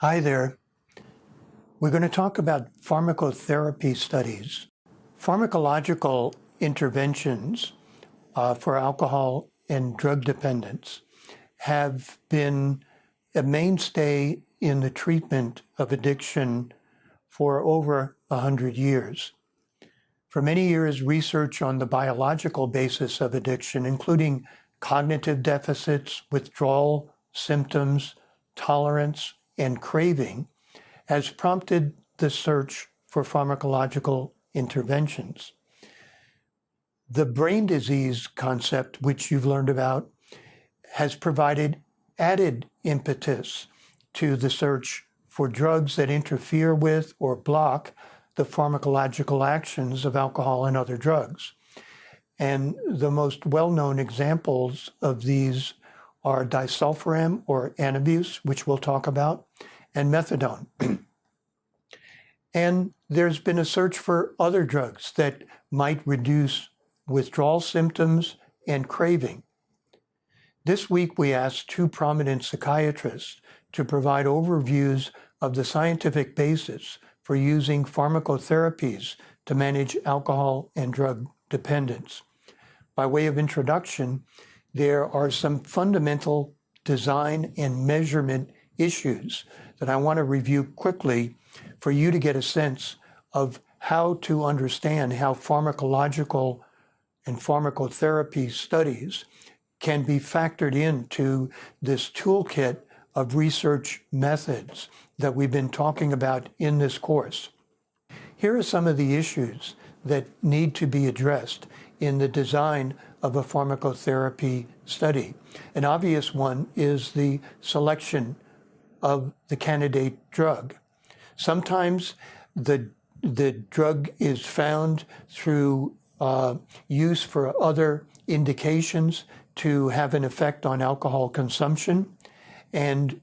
Hi there. We're going to talk about pharmacotherapy studies. Pharmacological interventions for alcohol and drug dependence have been a mainstay in the treatment of addiction for over 100 years. For many years, research on the biological basis of addiction, including cognitive deficits, withdrawal symptoms, tolerance, and craving, has prompted the search for pharmacological interventions. The brain disease concept, which you've learned about, has provided added impetus to the search for drugs that interfere with or block the pharmacological actions of alcohol and other drugs. And the most well-known examples of these are disulfiram or Antabuse, which we'll talk about, and methadone. And there's been a search for other drugs that might reduce withdrawal symptoms and craving. This week, we asked two prominent psychiatrists to provide overviews of the scientific basis for using pharmacotherapies to manage alcohol and drug dependence. By way of introduction, there are some fundamental design and measurement issues that I want to review quickly for you to get a sense of how to understand how pharmacological and pharmacotherapy studies can be factored into this toolkit of research methods that we've been talking about in this course. Here are some of the issues that need to be addressed in the design of a pharmacotherapy study. An obvious one is the selection of the candidate drug. Sometimes the drug is found through use for other indications to have an effect on alcohol consumption, and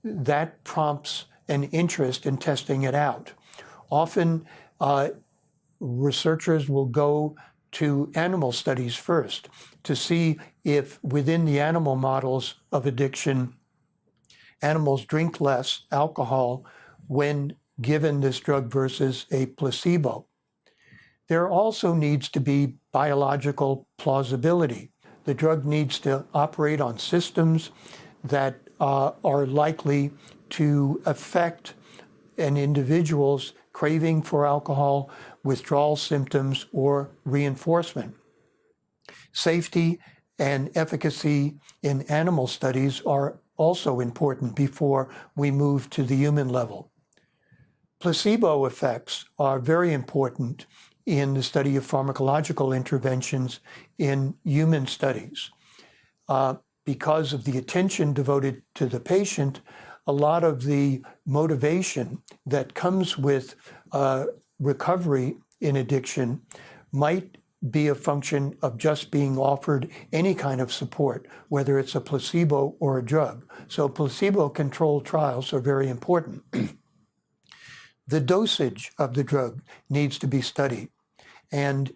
that prompts an interest in testing it out. Often, researchers will go to animal studies first to see if within the animal models of addiction, animals drink less alcohol when given this drug versus a placebo. There also needs to be biological plausibility. The drug needs to operate on systems that are likely to affect an individual's craving for alcohol, withdrawal symptoms, or reinforcement. Safety and efficacy in animal studies are also important before we move to the human level. Placebo effects are very important in the study of pharmacological interventions in human studies. Because of the attention devoted to the patient, a lot of the motivation that comes with recovery in addiction might be a function of just being offered any kind of support, whether it's a placebo or a drug. So placebo-controlled trials are very important. The dosage of the drug needs to be studied. And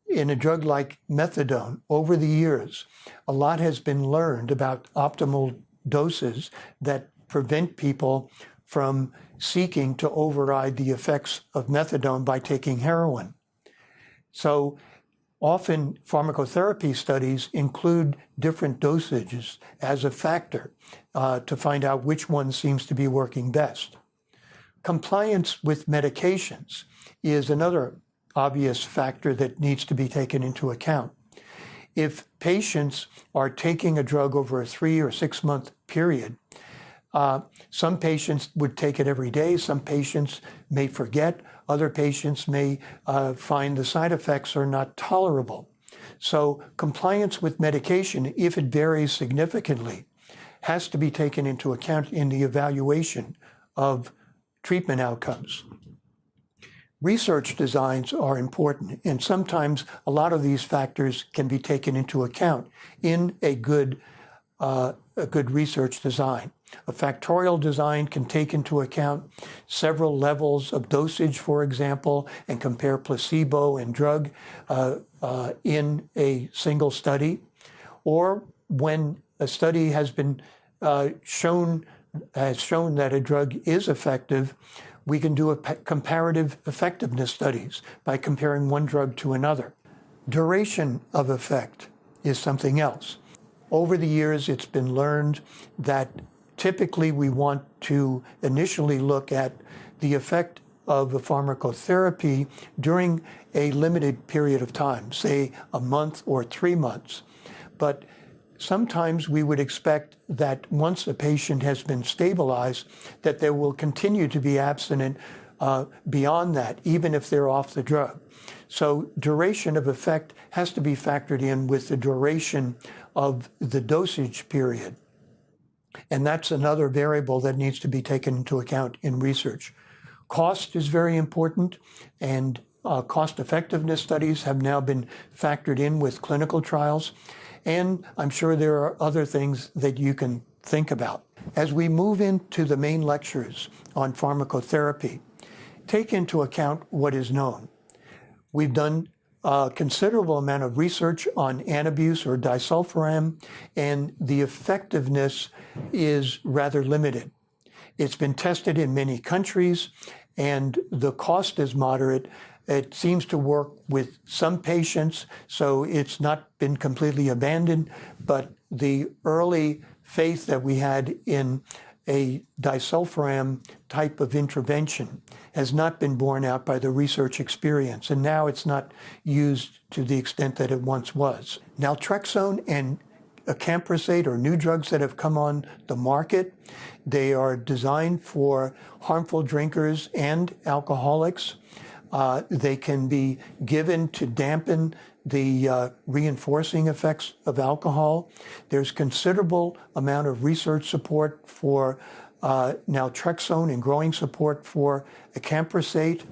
in a drug like methadone, over the years, a lot has been learned about optimal doses that prevent people from seeking to override the effects of methadone by taking heroin. So often pharmacotherapy studies include different dosages as a factor to find out which one seems to be working best. Compliance with medications is another obvious factor that needs to be taken into account. If patients are taking a drug over a 3 or 6 month period, some patients would take it every day, some patients may forget, other patients may find the side effects are not tolerable. So compliance with medication, if it varies significantly, has to be taken into account in the evaluation of treatment outcomes. Research designs are important, and sometimes a lot of these factors can be taken into account in a good research design. A factorial design can take into account several levels of dosage, for example, and compare placebo and drug in a single study. Or when a study has been shown has shown that a drug is effective, we can do comparative effectiveness studies by comparing one drug to another. Duration of effect is something else. Over the years, it's been learned that typically we want to initially look at the effect of a pharmacotherapy during a limited period of time, say a month or 3 months. But sometimes we would expect that once a patient has been stabilized, that they will continue to be abstinent beyond that, even if they're off the drug. So duration of effect has to be factored in with the duration of the dosage period. And that's another variable that needs to be taken into account in research. Cost is very important, and cost effectiveness studies have now been factored in with clinical trials. And I'm sure there are other things that you can think about. As we move into the main lectures on pharmacotherapy, take into account what is known. We've done a considerable amount of research on Antabuse or disulfiram, and the effectiveness is rather limited. It's been tested in many countries, and the cost is moderate. It seems to work with some patients, so it's not been completely abandoned, but the early faith that we had in a disulfiram type of intervention has not been borne out by the research experience, and now it's not used to the extent that it once was. Naltrexone and acamprosate are new drugs that have come on the market. They are designed for harmful drinkers and alcoholics. They can be given to dampen the reinforcing effects of alcohol. There's considerable amount of research support for naltrexone and growing support for acamprosate.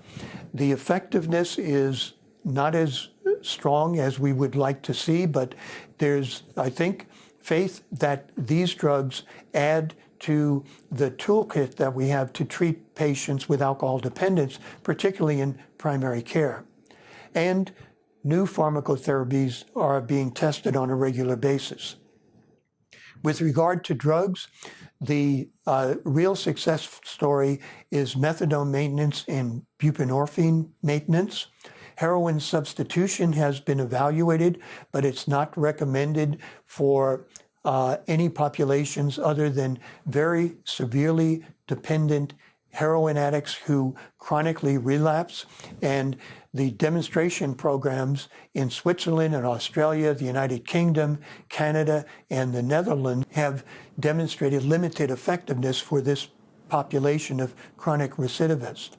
The effectiveness is not as strong as we would like to see, but there's, I think, faith that these drugs add to the toolkit that we have to treat patients with alcohol dependence, particularly in primary care. And new pharmacotherapies are being tested on a regular basis. With regard to drugs, the real success story is methadone maintenance and buprenorphine maintenance. Heroin substitution has been evaluated, but it's not recommended for any populations other than very severely dependent heroin addicts who chronically relapse. And the demonstration programs in Switzerland and Australia, the United Kingdom, Canada, and the Netherlands have demonstrated limited effectiveness for this population of chronic recidivists.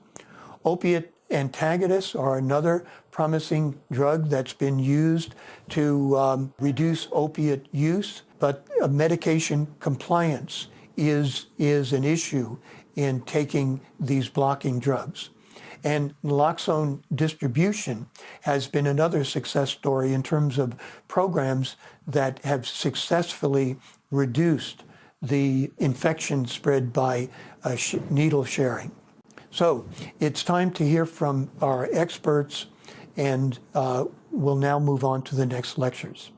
Opiate antagonists are another promising drug that's been used to reduce opiate use, but medication compliance is an issue in taking these blocking drugs. And naloxone distribution has been another success story in terms of programs that have successfully reduced the infection spread by needle sharing. So it's time to hear from our experts, and we'll now move on to the next lectures.